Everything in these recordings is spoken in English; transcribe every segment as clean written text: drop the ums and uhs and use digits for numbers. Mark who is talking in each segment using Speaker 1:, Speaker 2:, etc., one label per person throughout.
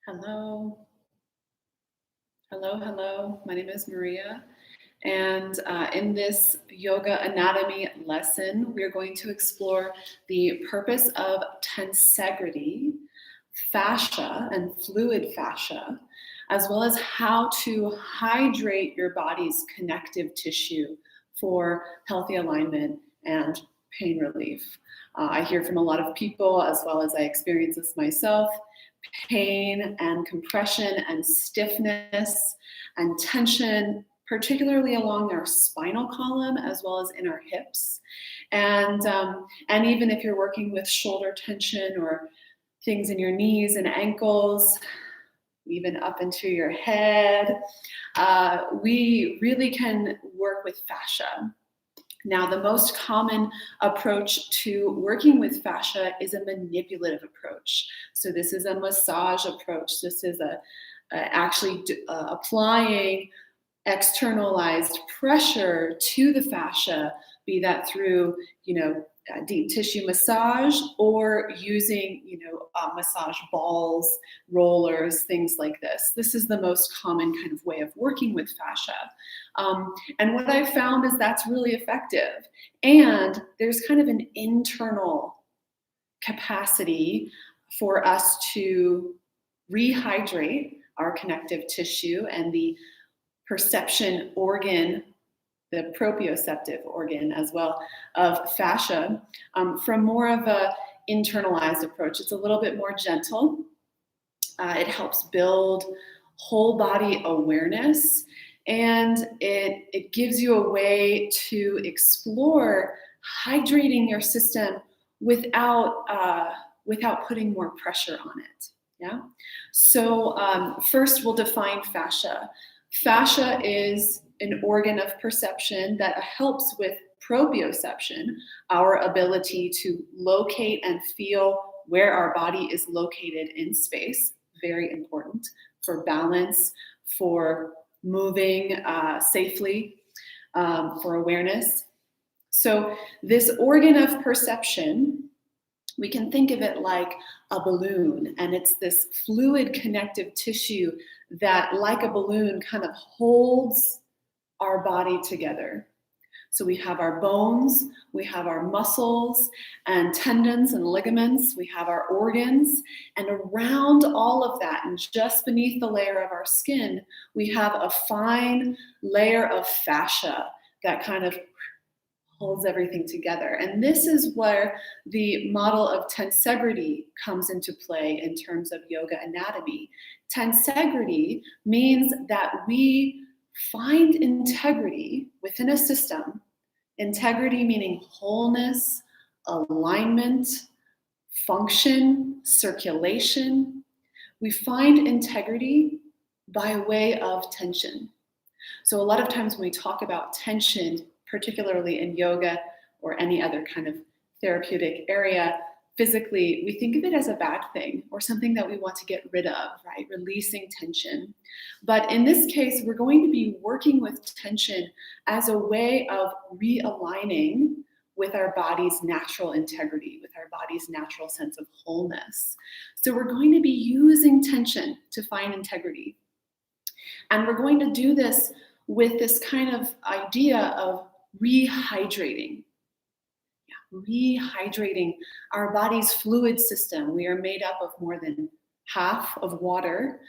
Speaker 1: Hello, hello. My name is Maria, and in this yoga anatomy lesson, we are going to explore the purpose of tensegrity, fascia, and fluid fascia, as well as how to hydrate your body's connective tissue for healthy alignment and pain relief. I hear from a lot of people, as well as I experience this myself, pain and compression and stiffness and tension, particularly along our spinal column as well as in our hips. And even if you're working with shoulder tension or things in your knees and ankles, even up into your head, we really can work with fascia. Now, the most common approach to working with fascia is a manipulative approach. So this is a massage approach. This is actually applying externalized pressure to the fascia, be that through, deep tissue massage or using, massage balls, rollers, things like this. This is the most common kind of way of working with fascia. And what I've found is that's really effective. And there's kind of an internal capacity for us to rehydrate our connective tissue and the perception organ, the proprioceptive organ as well, of fascia from more of a internalized approach. It's a little bit more gentle. It helps build whole body awareness, and it gives you a way to explore hydrating your system without putting more pressure on it. Yeah. So first, we'll define fascia. Fascia is an organ of perception that helps with proprioception, our ability to locate and feel where our body is located in space. Very important for balance, for moving safely, for awareness. So this organ of perception, we can think of it like a balloon, and it's this fluid connective tissue that, like a balloon, kind of holds our body together. So we have our bones, we have our muscles and tendons and ligaments, we have our organs, and around all of that, and just beneath the layer of our skin, we have a fine layer of fascia that kind of holds everything together. And this is where the model of tensegrity comes into play in terms of yoga anatomy. Tensegrity means that we find integrity within a system. Integrity meaning wholeness, alignment, function, circulation. We find integrity by way of tension. So a lot of times when we talk about tension, particularly in yoga or any other kind of therapeutic area, physically, we think of it as a bad thing or something that we want to get rid of, right? Releasing tension. But in this case, we're going to be working with tension as a way of realigning with our body's natural integrity, with our body's natural sense of wholeness. So we're going to be using tension to find integrity. And we're going to do this with this kind of idea of rehydrating. Rehydrating our body's fluid system. We are made up of more than half of water.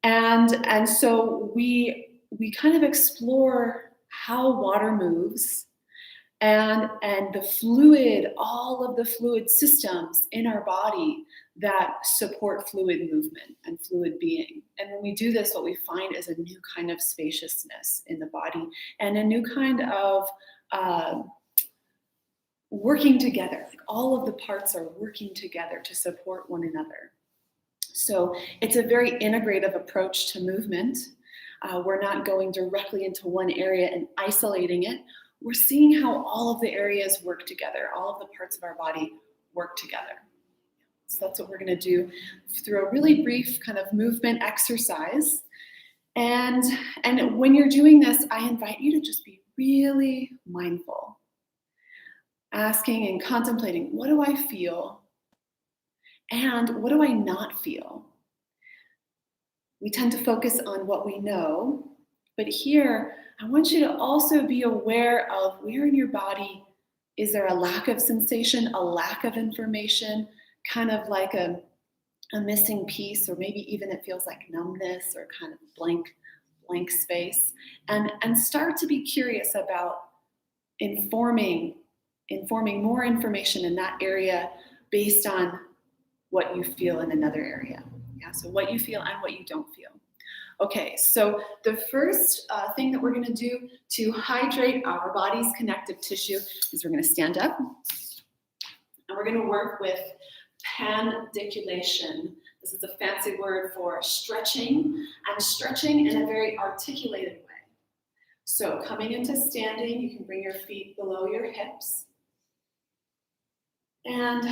Speaker 1: And so we kind of explore how water moves and the fluid, all of the fluid systems in our body that support fluid movement and fluid being. And when we do this, what we find is a new kind of spaciousness in the body and a new kind of working together. Like all of the parts are working together to support one another. So it's a very integrative approach to movement. We're not going directly into one area and isolating it. We're seeing how all of the areas work together, all of the parts of our body work together. So that's what we're going to do through a really brief kind of movement exercise. And when you're doing this, I invite you to just be really mindful, asking and contemplating, what do I feel? And what do I not feel? we tend to focus on what we know, but here, I want you to also be aware of where in your body is there a lack of sensation, a lack of information, kind of like a missing piece, or maybe even it feels like numbness or kind of blank space, and start to be curious about informing more information in that area based on what you feel in another area. Yeah, so what you feel and what you don't feel. Okay, so the first thing that we're going to do to hydrate our body's connective tissue is we're going to stand up and we're going to work with panticulation. This is a fancy word for stretching, and stretching in a very articulated way. So coming into standing, you can bring your feet below your hips. And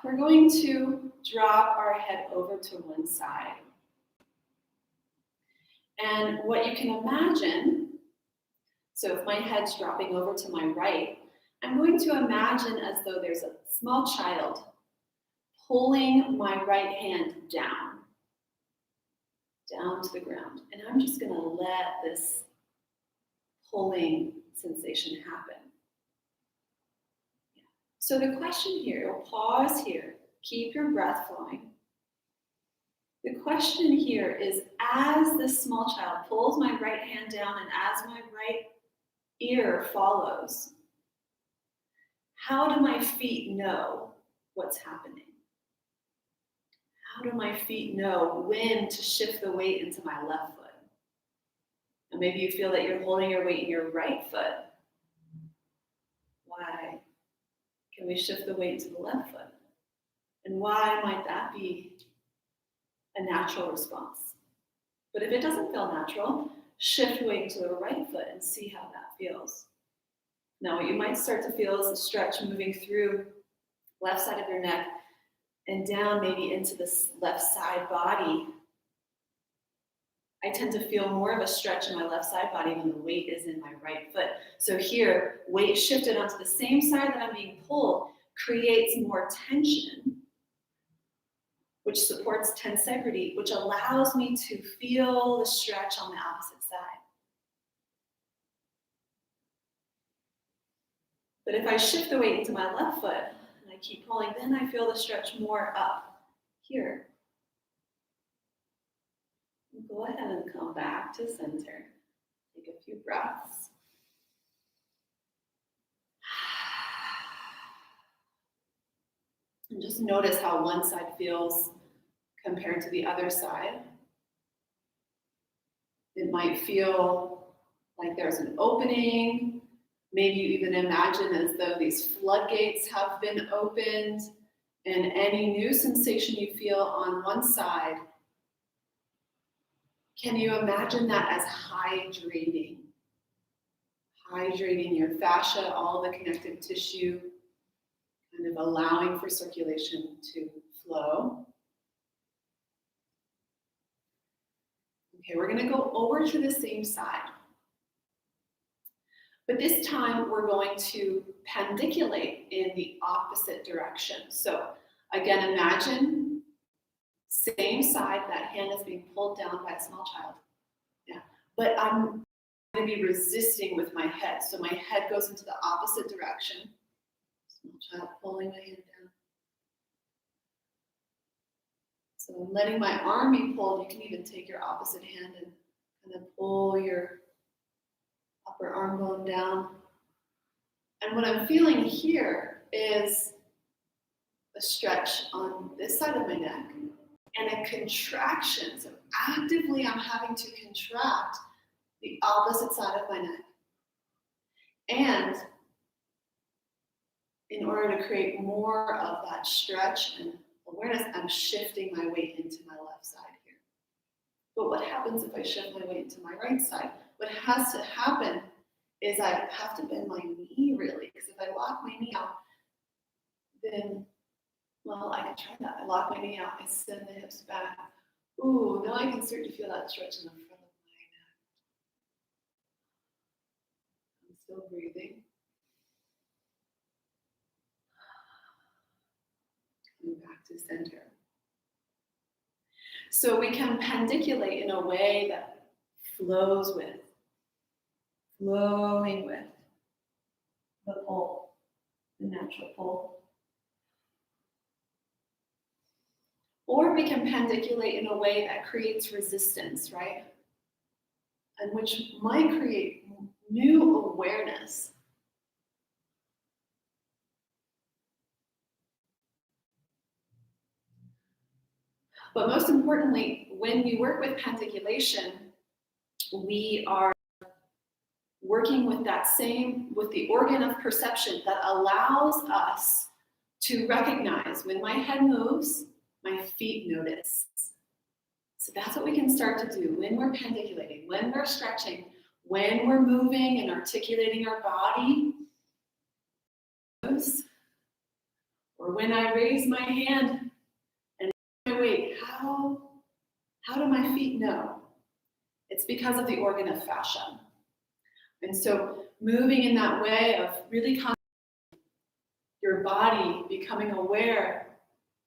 Speaker 1: we're going to drop our head over to one side. And what you can imagine, so if my head's dropping over to my right, I'm going to imagine as though there's a small child pulling my right hand down to the ground. And I'm just going to let this pulling sensation happen. Yeah. So the question here, we'll pause here, keep your breath flowing. The question here is, as this small child pulls my right hand down and as my right ear follows, how do my feet know what's happening? How do my feet know when to shift the weight into my left foot? And maybe you feel that you're holding your weight in your right foot. Why can we shift the weight into the left foot? And why might that be a natural response? But if it doesn't feel natural, shift weight to the right foot and see how that feels. Now, what you might start to feel is a stretch moving through left side of your neck and down maybe into this left side body. I tend to feel more of a stretch in my left side body when the weight is in my right foot. So here, weight shifted onto the same side that I'm being pulled creates more tension, which supports tensegrity, which allows me to feel the stretch on the opposite side. But if I shift the weight into my left foot and I keep pulling, then I feel the stretch more up here. Go ahead and come back to center. Take a few breaths. And just notice how one side feels compared to the other side. It might feel like there's an opening. Maybe you even imagine as though these floodgates have been opened, and any new sensation you feel on one side, can you imagine that as hydrating? Hydrating your fascia, all the connective tissue, kind of allowing for circulation to flow. Okay, we're going to go over to the same side. But this time we're going to panticulate in the opposite direction. So again, imagine same side, that hand is being pulled down by a small child. Yeah, but I'm going to be resisting with my head. So my head goes into the opposite direction. Small child pulling my hand down. So I'm letting my arm be pulled. You can even take your opposite hand and kind of pull your upper arm bone down. And what I'm feeling here is a stretch on this side of my neck and a contraction. So actively I'm having to contract the opposite side of my neck. And in order to create more of that stretch and awareness, I'm shifting my weight into my left side here. But what happens if I shift my weight into my right side? What has to happen is I have to bend my knee really, because if I lock my knee out, then, well, I can try that. I lock my knee out, I send the hips back. Ooh, now I can start to feel that stretch in the front of my neck. I'm still breathing. Coming back to center. So we can panticulate in a way that flows with, flowing with the pull, the natural pull. Or we can panticulate in a way that creates resistance, right? And which might create new awareness. But most importantly, when we work with panticulation, we are working with with the organ of perception that allows us to recognize when my head moves, my feet notice. So that's what we can start to do when we're panticulating, when we're stretching, when we're moving and articulating our body. Or when I raise my hand and my weight, how do my feet know? It's because of the organ of fascia. And so moving in that way of really your body becoming aware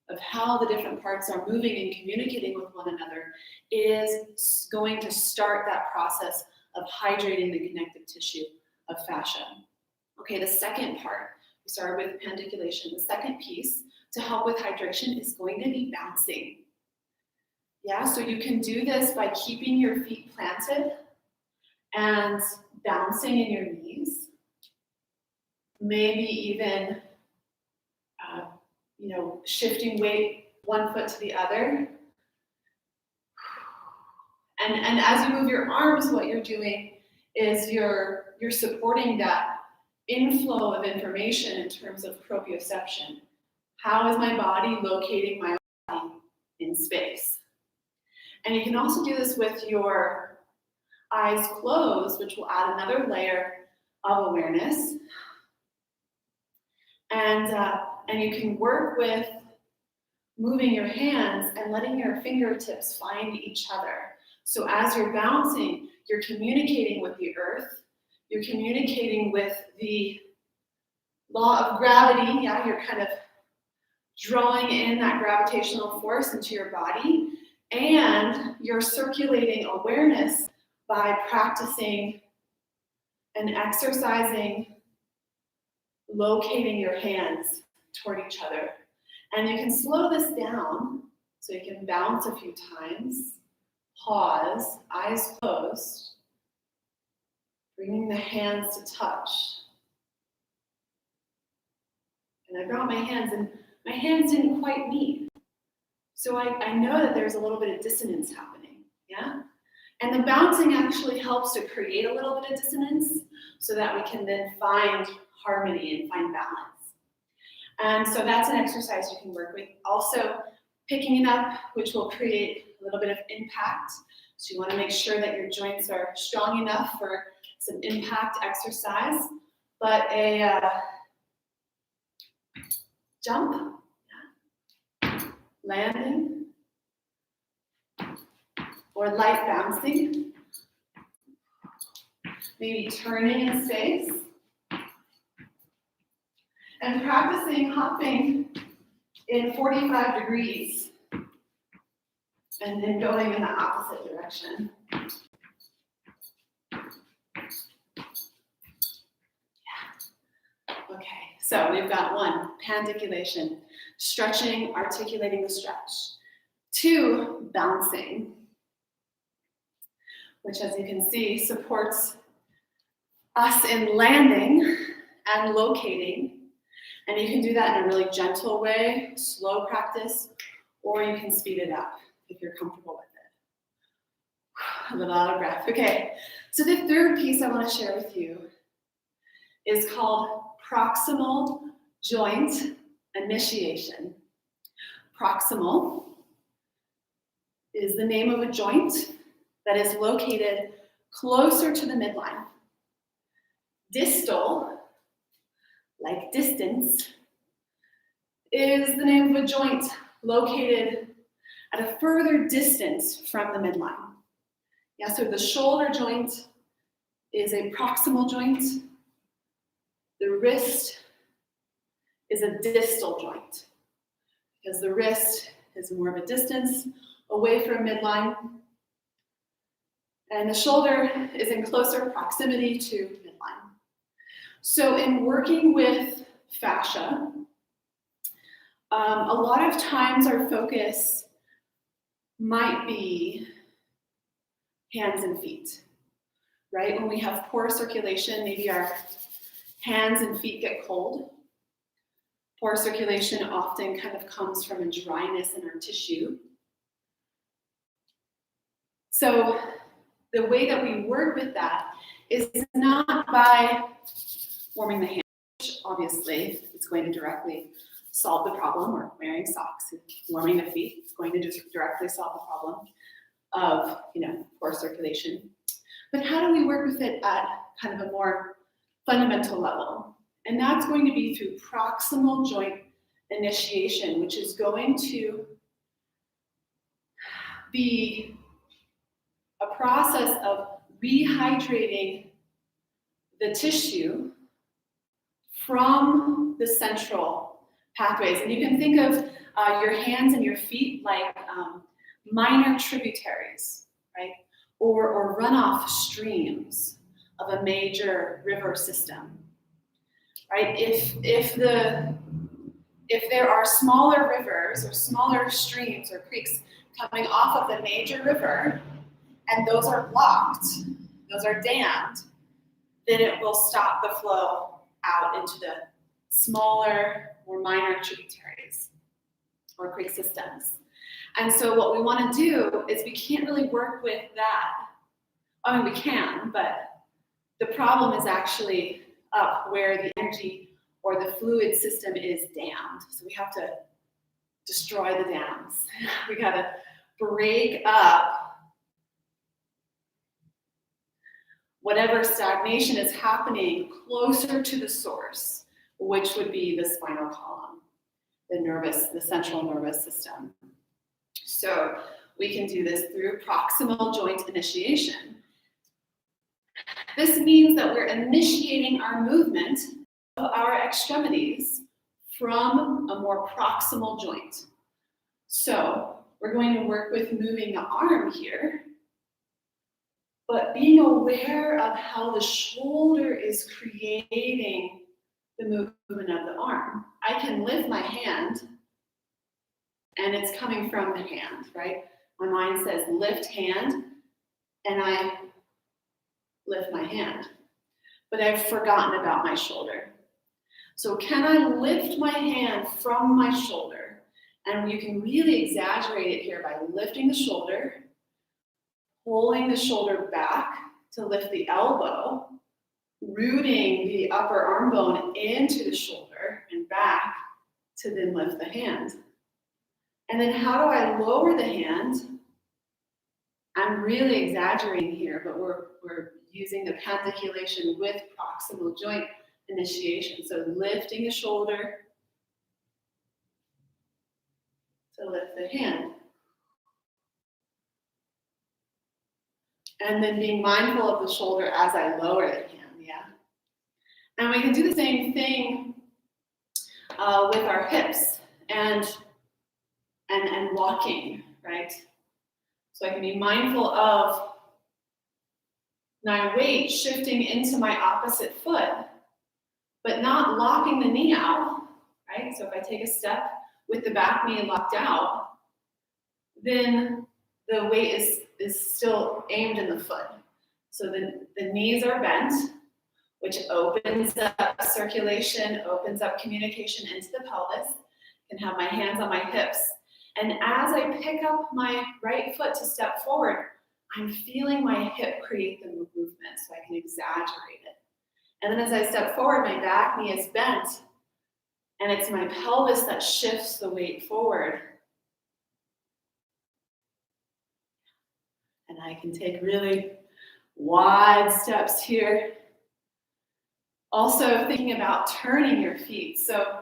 Speaker 1: of how the different parts are moving and communicating with one another is going to start that process of hydrating the connective tissue of fascia. Okay, the second part, we started with panticulation. The second piece to help with hydration is going to be bouncing. Yeah, so you can do this by keeping your feet planted and bouncing in your knees. Maybe even shifting weight one foot to the other. And as you move your arms, what you're doing is you're supporting that inflow of information in terms of proprioception. How is my body locating my body in space? And you can also do this with your eyes closed, which will add another layer of awareness. And you can work with moving your hands and letting your fingertips find each other. So as you're bouncing, you're communicating with the earth, you're communicating with the law of gravity. Yeah, you're kind of drawing in that gravitational force into your body, and you're circulating awareness by practicing and exercising, locating your hands toward each other. And you can slow this down, so you can bounce a few times, pause, eyes closed, bringing the hands to touch. And I brought my hands, and my hands didn't quite meet. So I know that there's a little bit of dissonance happening, yeah? And the bouncing actually helps to create a little bit of dissonance so that we can then find harmony and find balance. And so that's an exercise you can work with. Also, picking it up, which will create a little bit of impact. So you want to make sure that your joints are strong enough for some impact exercise. But a jump, landing, or light bouncing, maybe turning in space, and practicing hopping in 45 degrees, and then going in the opposite direction. Yeah. Okay, so we've got 1, panticulation, stretching, articulating the stretch. 2, bouncing, which, as you can see, supports us in landing and locating. And you can do that in a really gentle way, slow practice, or you can speed it up if you're comfortable with it. A little out of breath. Okay, so the third piece I want to share with you is called proximal joint initiation. Proximal is the name of a joint that is located closer to the midline. Distal, like distance, is the name of a joint located at a further distance from the midline. Yeah, so the shoulder joint is a proximal joint. The wrist is a distal joint because the wrist is more of a distance away from midline. And the shoulder is in closer proximity to midline. So in working with fascia, a lot of times our focus might be hands and feet, right? When we have poor circulation, maybe our hands and feet get cold. Poor circulation often kind of comes from a dryness in our tissue. So the way that we work with that is not by warming the hands, which obviously it's going to directly solve the problem, or wearing socks. Warming the feet is going to just directly solve the problem of, poor circulation. But how do we work with it at kind of a more fundamental level? And that's going to be through proximal joint initiation, which is going to be a process of rehydrating the tissue from the central pathways. And you can think of your hands and your feet like minor tributaries, right? Or runoff streams of a major river system, right? If there are smaller rivers or smaller streams or creeks coming off of the major river, and those are blocked, those are dammed, then it will stop the flow out into the smaller or minor tributaries or creek systems. And so what we want to do is we can't really work with that. I mean, we can, but the problem is actually up where the energy or the fluid system is dammed. So we have to destroy the dams. We got to break up whatever stagnation is happening closer to the source, which would be the spinal column, the central nervous system. So we can do this through proximal joint initiation. This means that we're initiating our movement of our extremities from a more proximal joint. So we're going to work with moving the arm here, but being aware of how the shoulder is creating the movement of the arm. I can lift my hand, and it's coming from the hand, right? My mind says lift hand, and I lift my hand. But I've forgotten about my shoulder. So can I lift my hand from my shoulder? And you can really exaggerate it here by lifting the shoulder, pulling the shoulder back to lift the elbow, rooting the upper arm bone into the shoulder and back to then lift the hand. And then how do I lower the hand? I'm really exaggerating here, but we're using the panticulation with proximal joint initiation. So lifting the shoulder to lift the hand. And then being mindful of the shoulder as I lower the hand, yeah? And we can do the same thing with our hips and walking, right? So I can be mindful of my weight shifting into my opposite foot, but not locking the knee out, right? So if I take a step with the back knee locked out, then the weight is still aimed in the foot. So the knees are bent, which opens up circulation, opens up communication into the pelvis. I can have my hands on my hips. And as I pick up my right foot to step forward, I'm feeling my hip create the movement, so I can exaggerate it. And then as I step forward, my back knee is bent, and it's my pelvis that shifts the weight forward. And I can take really wide steps here. Also thinking about turning your feet. So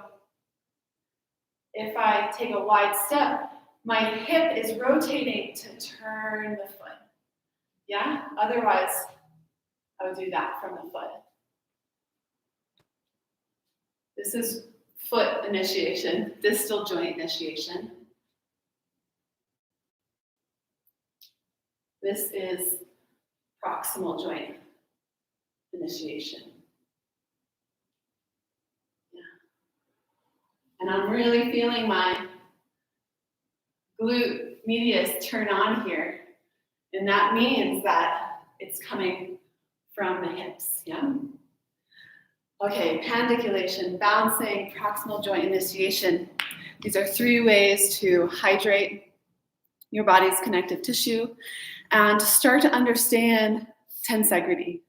Speaker 1: if I take a wide step, my hip is rotating to turn the foot. Yeah? Otherwise, I would do that from the foot. This is foot initiation, distal joint initiation. This is proximal joint initiation. Yeah. And I'm really feeling my glute medius turn on here. And that means that it's coming from the hips, yeah? Okay, panticulation, bouncing, proximal joint initiation. These are 3 ways to hydrate your body's connective tissue and to start to understand tensegrity,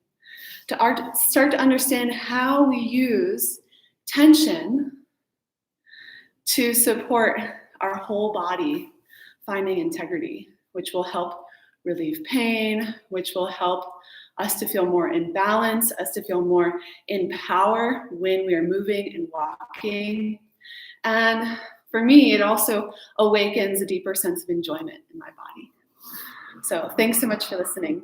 Speaker 1: to start to understand how we use tension to support our whole body finding integrity, which will help relieve pain, which will help us to feel more in balance, us to feel more in power when we are moving and walking. And for me, it also awakens a deeper sense of enjoyment in my body. So thanks so much for listening.